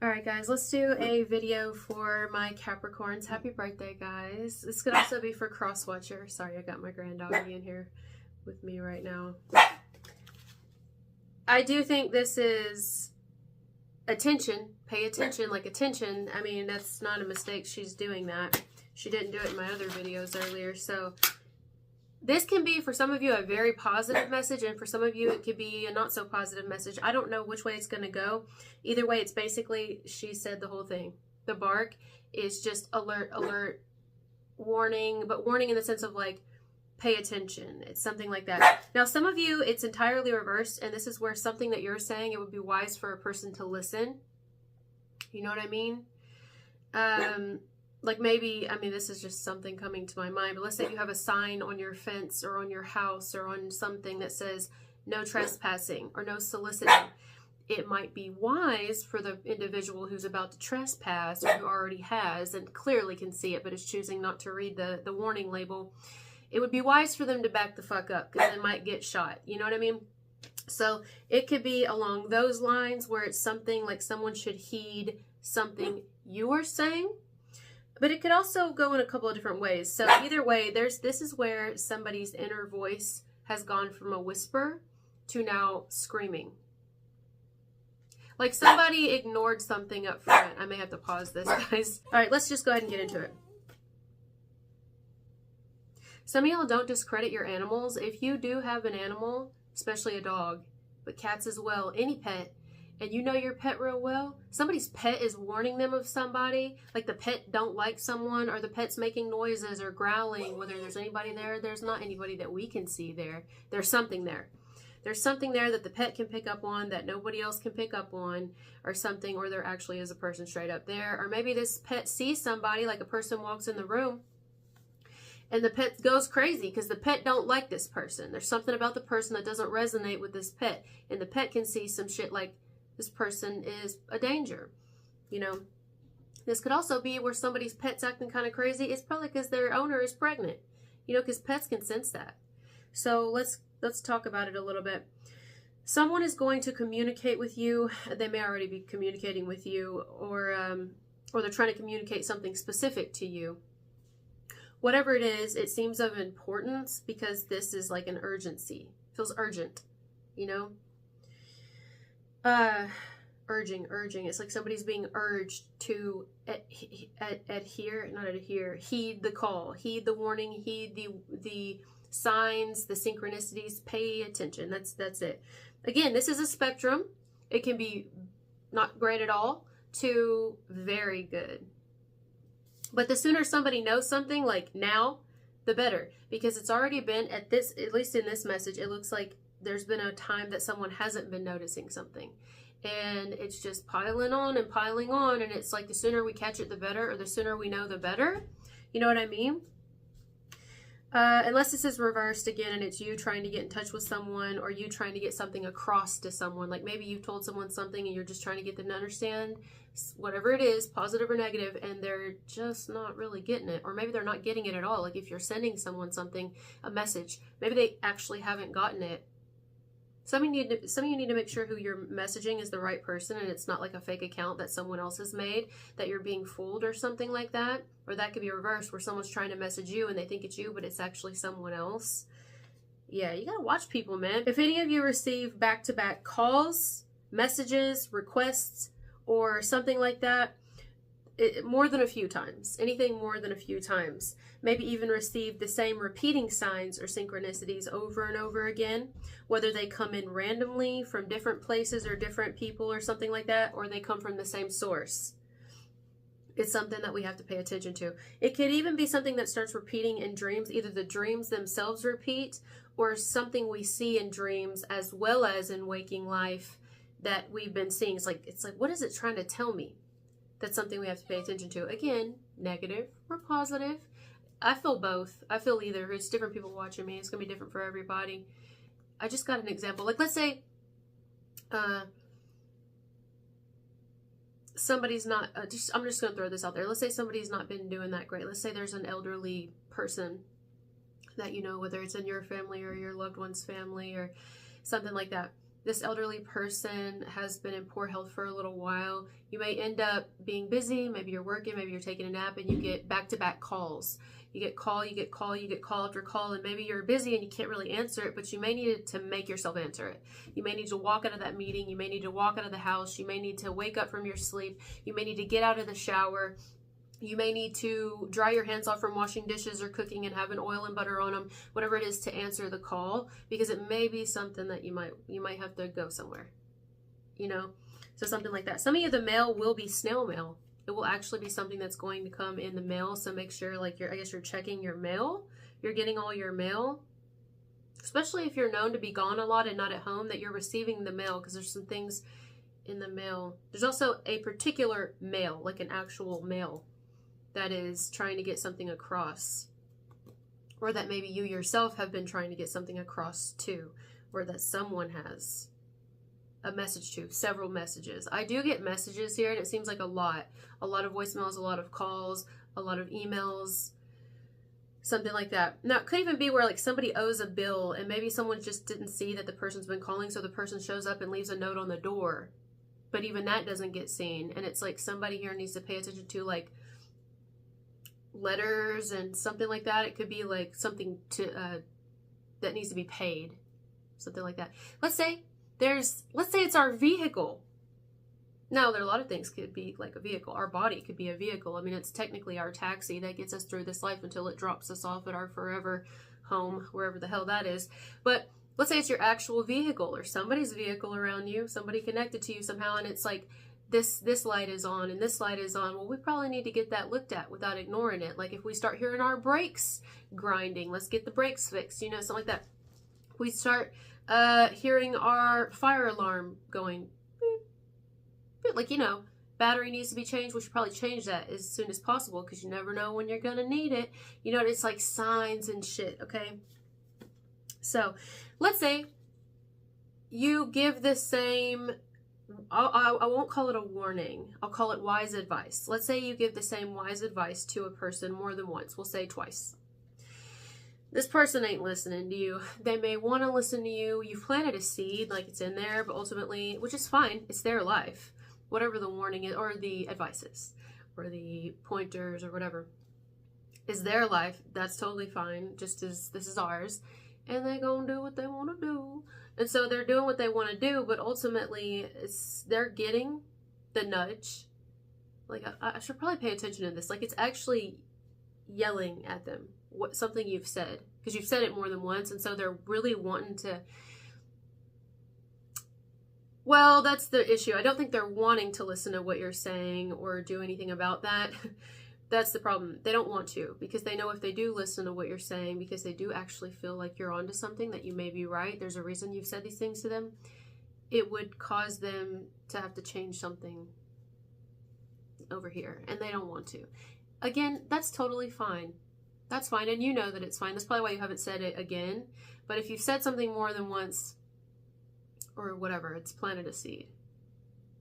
Alright guys, let's do a video for my Capricorns. Happy birthday, guys. This could also be for Crosswatcher. Sorry, I got my granddoggy in here with me right now. I do think this is attention. Pay attention, like attention. I mean, that's not a mistake. She's doing that. She didn't do it in my other videos earlier. So this can be, for some of you, a very positive message, and for some of you, it could be a not so positive message. I don't know which way it's going to go. Either way, it's basically, she said the whole thing. The bark is just alert, alert, warning, but warning in the sense of like, pay attention. It's something like that. Now, some of you, it's entirely reversed, and this is where something that you're saying, it would be wise for a person to listen. You know what I mean? Like maybe, I mean, this is just something coming to my mind, but let's say you have a sign on your fence or on your house or on something that says no trespassing or no soliciting. It might be wise for the individual who's about to trespass or who already has and clearly can see it but is choosing not to read the warning label. It would be wise for them to back the fuck up because they might get shot. You know what I mean? So it could be along those lines where it's something like someone should heed something you are saying. But it could also go in a couple of different ways. So either way, this is where somebody's inner voice has gone from a whisper to now screaming. Like somebody ignored something up front. I may have to pause this, guys. All right, let's just go ahead and get into it. Some of y'all don't discredit your animals. If you do have an animal, especially a dog, but cats as well, any pet, and you know your pet real well, somebody's pet is warning them of somebody, like the pet don't like someone, or the pet's making noises or growling, whether there's anybody there, there's not anybody that we can see there. There's something there. There's something there that the pet can pick up on that nobody else can pick up on, or something, or there actually is a person straight up there. Or maybe this pet sees somebody, like a person walks in the room, and the pet goes crazy because the pet don't like this person. There's something about the person that doesn't resonate with this pet, and the pet can see some shit like, this person is a danger. You know, this could also be where somebody's pet's acting kind of crazy. It's probably because their owner is pregnant, you know, because pets can sense that. So let's talk about it a little bit. Someone is going to communicate with you. They may already be communicating with you, or they're trying to communicate something specific to you. Whatever it is, it seems of importance because this is like an urgency. It feels urgent, you know? Urging. It's like somebody's being urged to heed the call, heed the warning, heed the signs, the synchronicities, pay attention. That's it. Again, this is a spectrum. It can be not great at all to very good. But the sooner somebody knows something, like now, the better. Because it's already been, at least in this message, it looks like there's been a time that someone hasn't been noticing something. And it's just piling on and piling on. And it's like the sooner we catch it, the better. Or the sooner we know, the better. You know what I mean? Unless this is reversed again and it's you trying to get in touch with someone, or you trying to get something across to someone. Like maybe you've told someone something and you're just trying to get them to understand whatever it is, positive or negative, and they're just not really getting it. Or maybe they're not getting it at all. Like if you're sending someone something, a message, maybe they actually haven't gotten it. Some of you need to make sure who you're messaging is the right person, and it's not like a fake account that someone else has made, that you're being fooled or something like that. Or that could be reversed, where someone's trying to message you and they think it's you, but it's actually someone else. Yeah, you gotta watch people, man. If any of you receive back-to-back calls, messages, requests, or something like that, more than a few times, anything more than a few times, maybe even receive the same repeating signs or synchronicities over and over again, whether they come in randomly from different places or different people or something like that, or they come from the same source. It's something that we have to pay attention to. It could even be something that starts repeating in dreams. Either the dreams themselves repeat, or something we see in dreams as well as in waking life that we've been seeing. It's like, what is it trying to tell me? That's something we have to pay attention to. Again, negative or positive. I feel both. I feel either. It's different people watching me. It's going to be different for everybody. I just got an example. Like, let's say somebody's not, I'm just going to throw this out there. Let's say somebody's not been doing that great. Let's say there's an elderly person that you know, whether it's in your family or your loved one's family or something like that. this elderly person has been in poor health for a little while. You may end up being busy. Maybe you're working, maybe you're taking a nap, and you get back-to-back calls. You get call, you get call, you get call after call, and maybe you're busy and you can't really answer it, but you may need to make yourself answer it. You may need to walk out of that meeting. You may need to walk out of the house. You may need to wake up from your sleep. You may need to get out of the shower. You may need to dry your hands off from washing dishes or cooking and having oil and butter on them, whatever it is, to answer the call, because it may be something that you might have to go somewhere, you know? So something like that. Some of you, the mail will be snail mail. It will actually be something that's going to come in the mail. So make sure, like, I guess you're checking your mail. You're getting all your mail, especially if you're known to be gone a lot and not at home, that you're receiving the mail, because there's some things in the mail. There's also a particular mail, like an actual mail, that is trying to get something across, or that maybe you yourself have been trying to get something across to, or that someone has a message to, several messages. I do get messages here, and it seems like a lot of voicemails, a lot of calls, a lot of emails, something like that. Now, it could even be where, like, somebody owes a bill and maybe someone just didn't see that the person's been calling, so the person shows up and leaves a note on the door, but even that doesn't get seen. And it's like somebody here needs to pay attention to, like, letters and something like that. It could be like something to that needs to be paid, something like that. Let's say it's our vehicle. Now, there are a lot of things could be like a vehicle. Our body could be a vehicle. I mean, it's technically our taxi that gets us through this life until it drops us off at our forever home, wherever the hell that is. But let's say it's your actual vehicle or somebody's vehicle around you, somebody connected to you somehow, and it's like, this light is on and this light is on. Well, we probably need to get that looked at without ignoring it. Like, if we start hearing our brakes grinding, let's get the brakes fixed, you know, something like that. If we start hearing our fire alarm going, like, you know, battery needs to be changed, we should probably change that as soon as possible, because you never know when you're gonna need it. You know, it's like signs and shit, okay? So let's say you give the same, I won't call it a warning, I'll call it wise advice. Let's say you give the same wise advice to a person more than once. We'll say twice. This person ain't listening to you. They may want to listen to you. You've planted a seed, like, it's in there, but ultimately, which is fine, it's their life. Whatever the warning is, or the advice is, or the pointers, or whatever, is their life. That's totally fine, just as this is ours. And they're gonna do what they want to do. And so they're doing what they want to do, but ultimately, they're getting the nudge. Like, I should probably pay attention to this. Like, it's actually yelling at them something you've said, because you've said it more than once, and so they're really wanting to. Well, that's the issue. I don't think they're wanting to listen to what you're saying or do anything about that. That's the problem. They don't want to, because they know if they do listen to what you're saying, because they do actually feel like you're onto something, that you may be right, there's a reason you've said these things to them, it would cause them to have to change something over here, and they don't want to. Again, that's totally fine. That's fine, and you know that it's fine. That's probably why you haven't said it again. But if you've said something more than once, or whatever, it's planted a seed.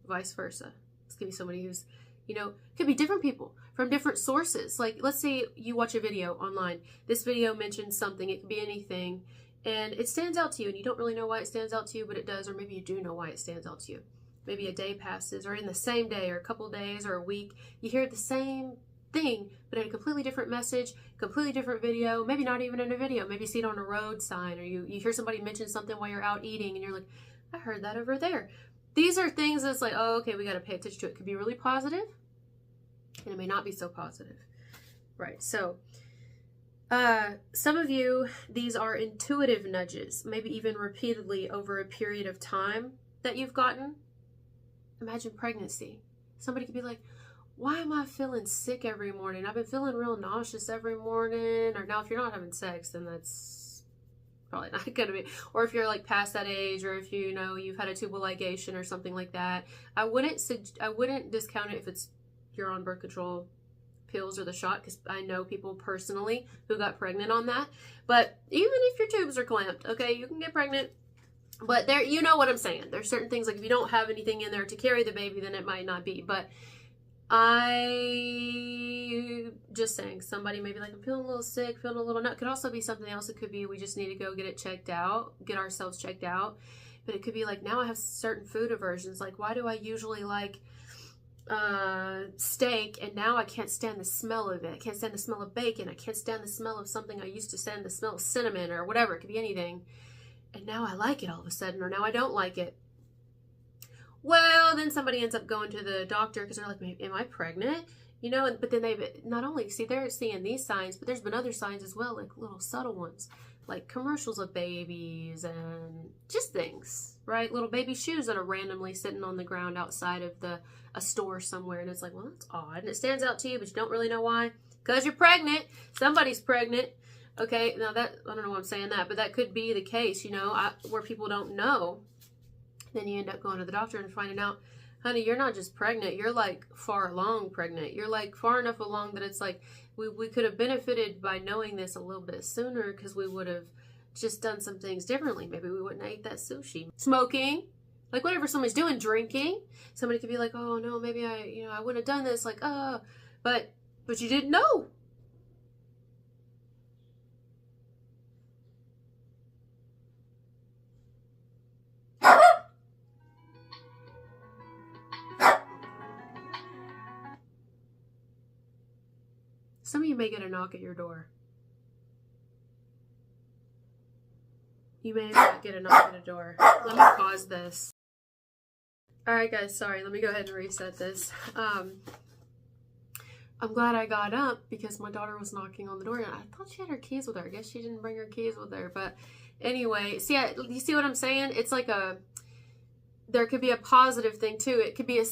Vice versa. This could be somebody who's, you know, could be different people from different sources. Like, let's say you watch a video online. This video mentions something. It could be anything. And it stands out to you, and you don't really know why it stands out to you, but it does. Or maybe you do know why it stands out to you. Maybe a day passes, or in the same day, or a couple days, or a week, you hear the same thing, but in a completely different message, completely different video, maybe not even in a video. Maybe you see it on a road sign, or you hear somebody mention something while you're out eating, and you're like, I heard that over there. These are things that's like, oh, okay, we got to pay attention to it. It could be really positive, and it may not be so positive. Right, so some of you, these are intuitive nudges, maybe even repeatedly over a period of time that you've gotten. Imagine pregnancy. Somebody could be like, why am I feeling sick every morning? I've been feeling real nauseous every morning. Or now, if you're not having sex, then that's probably not going to be. Or if you're like past that age, or if you know you've had a tubal ligation or something like that, I wouldn't discount it if you're on birth control pills or the shot, because I know people personally who got pregnant on that. But even if your tubes are clamped, okay, you can get pregnant. But there, you know what I'm saying. There's certain things, like if you don't have anything in there to carry the baby, then it might not be. But I just saying, somebody may be like, I'm feeling a little sick, feeling a little nut. Could also be something else. It could be we just need to go get it checked out, get ourselves checked out. But it could be like, now I have certain food aversions. Like, why do I usually like steak, and now I can't stand the smell of it. I can't stand the smell of bacon. I can't stand the smell of something I used to stand the smell of cinnamon or whatever. It could be anything. And now I like it all of a sudden, or now I don't like it. Well, then somebody ends up going to the doctor because they're like, am I pregnant? You know, but then they've not only, see, they're seeing these signs, but there's been other signs as well, like little subtle ones, like commercials of babies and just things, right? Little baby shoes that are randomly sitting on the ground outside of a store somewhere. And it's like, well, that's odd. And it stands out to you, but you don't really know why. Because you're pregnant. Somebody's pregnant. Okay, now that, I don't know why I'm saying that, but that could be the case, you know, where people don't know. Then you end up going to the doctor and finding out, honey, you're not just pregnant, you're like far along pregnant. You're like far enough along that it's like we could have benefited by knowing this a little bit sooner, because we would have just done some things differently. Maybe we wouldn't have ate that sushi. Smoking, like whatever somebody's doing, drinking. Somebody could be like, oh no, maybe I wouldn't have done this, like, but you didn't know. Some of you may get a knock at your door. You may not get a knock at a door. Let me pause this. Alright guys, sorry, let me go ahead and reset this. I'm glad I got up because my daughter was knocking on the door and I thought she had her keys with her. I guess she didn't bring her keys with her. But anyway, see, you see what I'm saying? It's like there could be a positive thing too. It could be it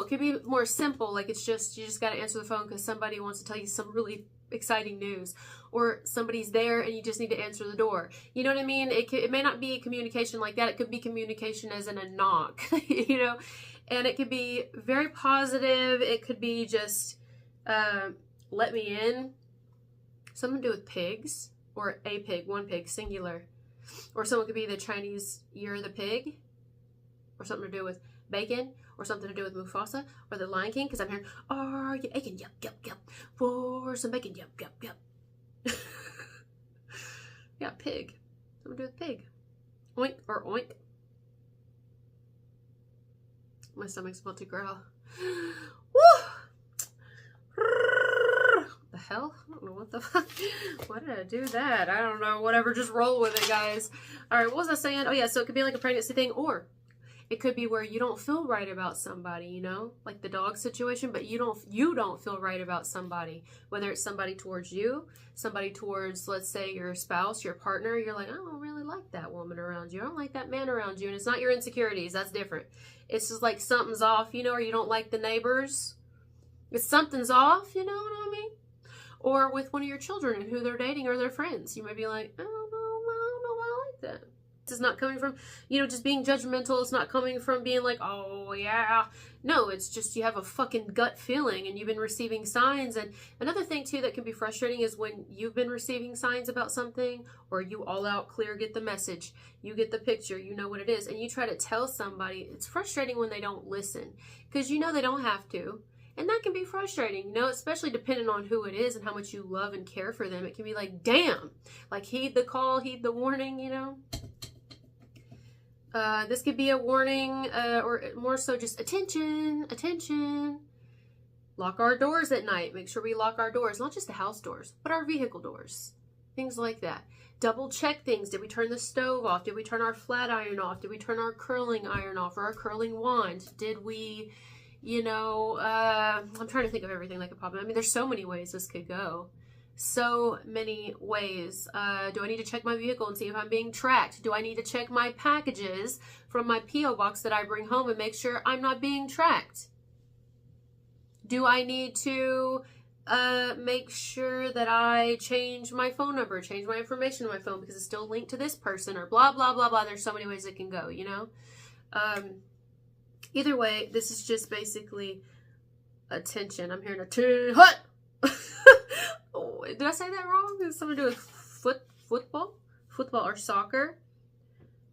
could be more simple. Like it's just, you just got to answer the phone because somebody wants to tell you some really exciting news, or somebody's there and you just need to answer the door. You know what I mean? It may not be communication like that. It could be communication as in a knock, you know, and it could be very positive. It could be just, let me in. Something to do with pigs, or a pig, one pig, singular. Or someone could be the Chinese, you're the pig. Or something to do with bacon, or something to do with Mufasa, or the Lion King, because I'm hearing, are you aching? Yep, yep, yep. For some bacon, yep, yep, yep. Yeah, pig. Something to do with pig. Oink or oink. My stomach's about to growl. Woo! The hell? I don't know what the fuck. Why did I do that? I don't know. Whatever. Just roll with it, guys. All right. What was I saying? Oh yeah. So it could be like a pregnancy thing, or it could be where you don't feel right about somebody, you know, like the dog situation, but you don't feel right about somebody, whether it's somebody towards you, somebody towards, let's say, your spouse, your partner. You're like, I don't really like that woman around you. I don't like that man around you. And it's not your insecurities. That's different. It's just like something's off, you know, or you don't like the neighbors. If something's off, you know what I mean? Or with one of your children and who they're dating or their friends. You may be like, I don't know if I like that. This is not coming from, you know, just being judgmental. It's not coming from being like, oh yeah. No, it's just you have a fucking gut feeling and you've been receiving signs. And another thing too that can be frustrating is when you've been receiving signs about something, or you all out clear get the message, you get the picture, you know what it is, and you try to tell somebody. It's frustrating when they don't listen, because you know they don't have to. And that can be frustrating, you know, especially depending on who it is and how much you love and care for them. It can be like, damn, like heed the call, heed the warning, you know. This could be a warning, or more so just attention, attention. Lock our doors at night. Make sure we lock our doors, not just the house doors, but our vehicle doors. Things like that. Double check things. Did we turn the stove off? Did we turn our flat iron off? Did we turn our curling iron off, or our curling wand? Did we, you know, I'm trying to think of everything that could pop in. I mean, there's so many ways this could go. So many ways. Do I need to check my vehicle and see if I'm being tracked? Do I need to check my packages from my P.O. box that I bring home and make sure I'm not being tracked? Do I need to make sure that I change my phone number, change my information on my phone because it's still linked to this person, or blah, blah, blah, blah. There's so many ways it can go, you know? Either way, this is just basically attention. I'm hearing a hut. Oh, did I say that wrong? Is something to do with football or soccer?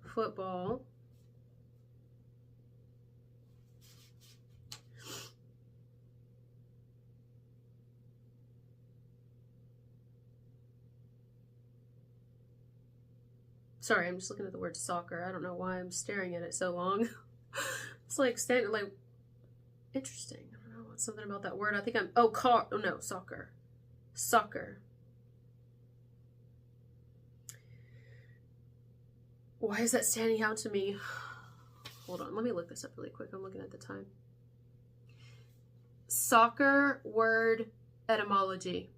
Football. Sorry, I'm just looking at the word soccer. I don't know why I'm staring at it so long. It's like standing, like, interesting. I don't know, something about that word. I think soccer. Soccer. Why is that standing out to me? Hold on, let me look this up really quick. I'm looking at the time. Soccer word etymology.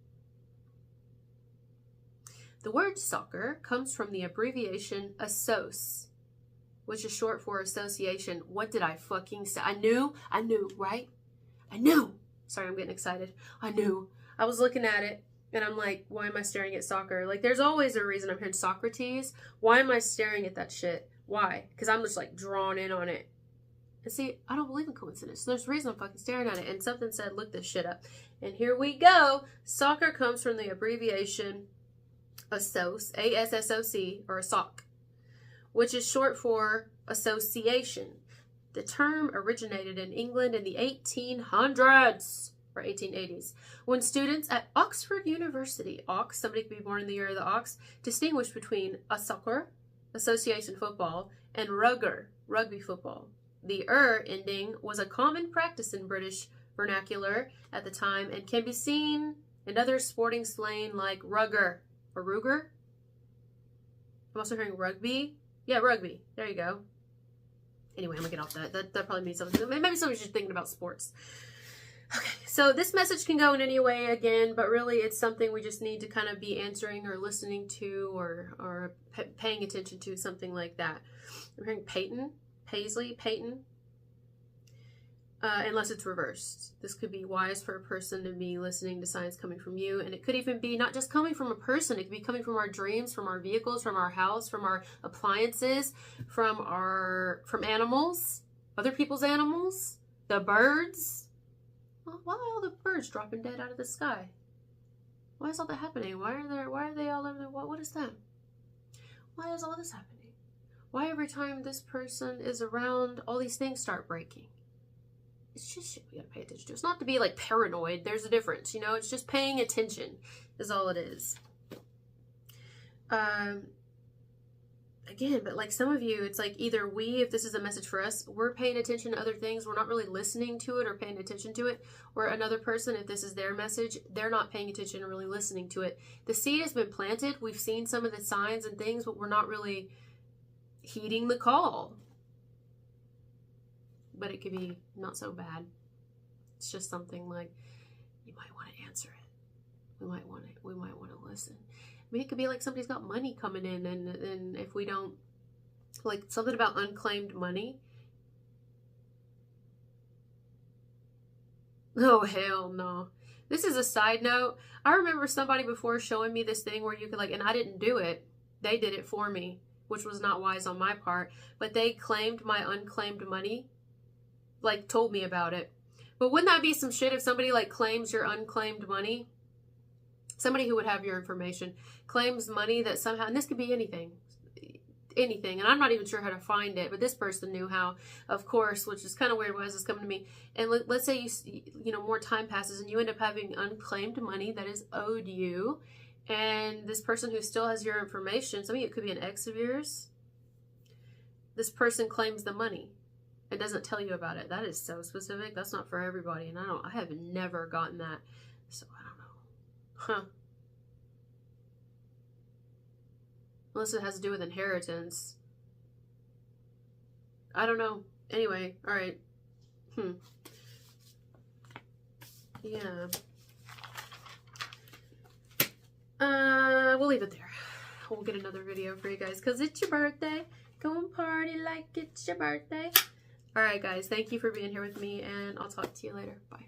The word soccer comes from the abbreviation ASSOS, which is short for association. What did I fucking say? I knew, right? I knew. Sorry, I'm getting excited. I knew. I was looking at it and I'm like, why am I staring at soccer? Like, there's always a reason I'm hearing Socrates. Why am I staring at that shit? Why? Because I'm just like drawn in on it. And see, I don't believe in coincidence. So there's a reason I'm fucking staring at it. And something said, look this shit up. And here we go. Soccer comes from the abbreviation ASSOC, A-S-S-O-C, or ASSOC, which is short for association. The term originated in England in the 1800s or 1880s, when students at Oxford University, somebody could be born in the year of the ox, distinguished between a soccer, association football, and rugby football. The ending was a common practice in British vernacular at the time and can be seen in other sporting slang like rugger or ruger. I'm also hearing rugby. Yeah, rugby. There you go. Anyway, I'm gonna get off that. That probably means something. Maybe somebody's just thinking about sports. Okay, so this message can go in any way again, but really it's something we just need to kind of be answering or listening to or paying attention to, something like that. I'm hearing Paisley, unless it's reversed. This could be wise for a person to be listening to signs coming from you, and it could even be not just coming from a person. It could be coming from our dreams, from our vehicles, from our house, from our appliances, from animals, other people's animals, the birds. Well, why are all the birds dropping dead out of the sky? Why is all that happening? Why are they all over the, what is that? Why is all this happening? Why every time this person is around, all these things start breaking? It's just shit we gotta pay attention to. It's not to be like paranoid. There's a difference, you know? It's just paying attention is all it is. Again, but like some of you, it's like either if this is a message for us, we're paying attention to other things. We're not really listening to it or paying attention to it. Or another person, if this is their message, they're not paying attention or really listening to it. The seed has been planted. We've seen some of the signs and things, but we're not really heeding the call. But it could be not so bad. It's just something like, you might want to answer it. We might want to listen. I mean, it could be like somebody's got money coming in, and if we don't, like something about unclaimed money. Oh, hell no. This is a side note. I remember somebody before showing me this thing where you could and I didn't do it. They did it for me, which was not wise on my part, but they claimed my unclaimed money, told me about it. But wouldn't that be some shit if somebody claims your unclaimed money? Somebody who would have your information claims money that somehow, and this could be anything, and I'm not even sure how to find it, but this person knew how, of course, which is kind of weird. Why is this coming to me? And let's say more time passes and you end up having unclaimed money that is owed you, and this person who still has your information, it could be an ex of yours, this person claims the money and doesn't tell you about it. That is so specific. That's not for everybody, and I have never gotten that, so I don't know. Huh. Unless it has to do with inheritance. I don't know. Anyway, alright. Yeah. We'll leave it there. We'll get another video for you guys because it's your birthday. Go and party like it's your birthday. Alright guys, thank you for being here with me, and I'll talk to you later. Bye.